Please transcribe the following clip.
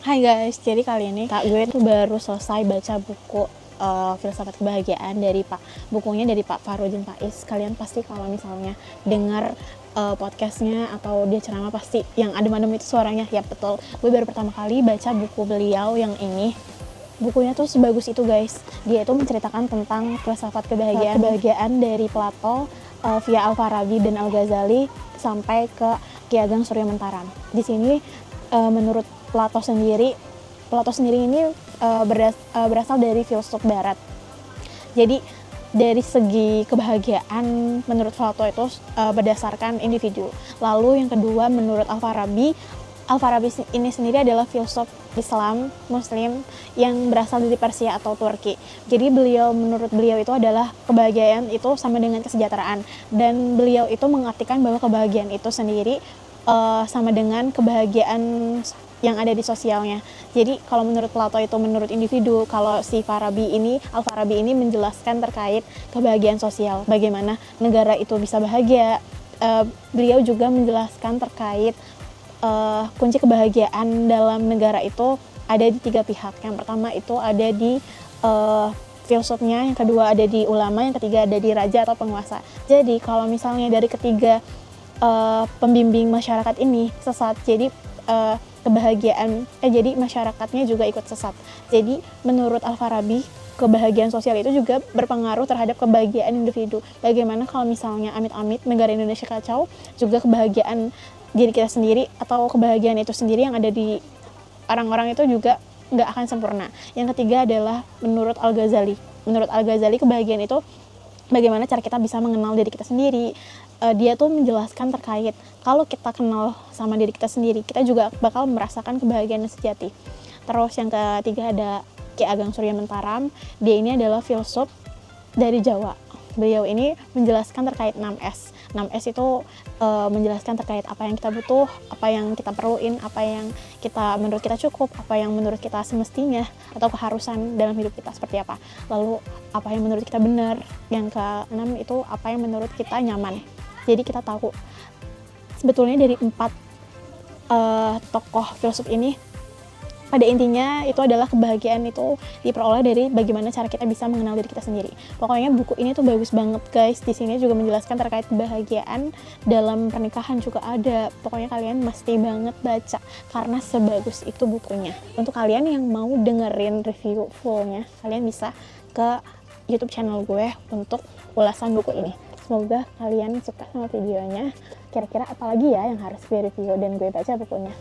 Hai guys, jadi kali ini kak gue tuh baru selesai baca buku Filsafat Kebahagiaan dari bukunya dari Pak Farudin Faiz. Kalian pasti kalau misalnya dengar podcastnya atau dia ceramah pasti yang adem-adem itu suaranya. Ya betul, gue baru pertama kali baca buku beliau yang ini. Bukunya tuh sebagus itu guys. Dia itu menceritakan tentang filsafat kebahagiaan dari Plato via Al-Farabi dan Al-Ghazali sampai ke Ki Ageng Surya Mentaram. Di sini menurut Plato sendiri ini berasal dari filsuf barat. Jadi dari segi kebahagiaan menurut Plato itu berdasarkan individu. Lalu yang kedua menurut Al-Farabi ini sendiri adalah filsuf Islam Muslim yang berasal dari Persia atau Turki. Jadi menurut beliau itu adalah kebahagiaan itu sama dengan kesejahteraan, dan beliau itu mengartikan bahwa kebahagiaan itu sendiri sama dengan kebahagiaan yang ada di sosialnya. Jadi kalau menurut Plato itu menurut individu, kalau si Al-Farabi ini menjelaskan terkait kebahagiaan sosial, bagaimana negara itu bisa bahagia. Beliau juga menjelaskan terkait kunci kebahagiaan dalam negara itu ada di 3 pihak. Yang pertama itu ada di filsufnya, yang kedua ada di ulama, yang ketiga ada di raja atau penguasa. Jadi kalau misalnya dari ketiga pembimbing masyarakat ini sesat, jadi jadi masyarakatnya juga ikut sesat. Jadi menurut Al-Farabi, kebahagiaan sosial itu juga berpengaruh terhadap kebahagiaan individu. Bagaimana kalau misalnya amit-amit negara Indonesia kacau, juga kebahagiaan diri kita sendiri atau kebahagiaan itu sendiri yang ada di orang-orang itu juga nggak akan sempurna. Yang ketiga adalah menurut Al-Ghazali. Menurut Al-Ghazali, kebahagiaan itu bagaimana cara kita bisa mengenal diri kita sendiri. Dia tuh menjelaskan terkait kalau kita kenal sama diri kita sendiri, kita juga bakal merasakan kebahagiaan yang sejati. Terus yang ketiga ada Ki Ageng Surya Mentaram. Dia ini adalah filsuf dari Jawa. Beliau ini menjelaskan terkait 6S. 6S itu menjelaskan terkait apa yang kita butuh, apa yang kita perluin, apa yang menurut kita cukup, apa yang menurut kita semestinya atau keharusan dalam hidup kita seperti apa. Lalu apa yang menurut kita benar. Yang ke-6 itu apa yang menurut kita nyaman. Jadi kita tahu sebetulnya dari 4 tokoh filsuf ini, pada intinya itu adalah kebahagiaan itu diperoleh dari bagaimana cara kita bisa mengenal diri kita sendiri. Pokoknya buku ini tuh bagus banget guys. Di sini juga menjelaskan terkait kebahagiaan dalam pernikahan juga ada. Pokoknya kalian mesti banget baca karena sebagus itu bukunya. Untuk kalian yang mau dengerin review fullnya, kalian bisa ke YouTube channel gue untuk ulasan buku ini. Semoga kalian suka sama videonya. Kira-kira apa lagi ya yang harus gue review dan gue baca bukunya.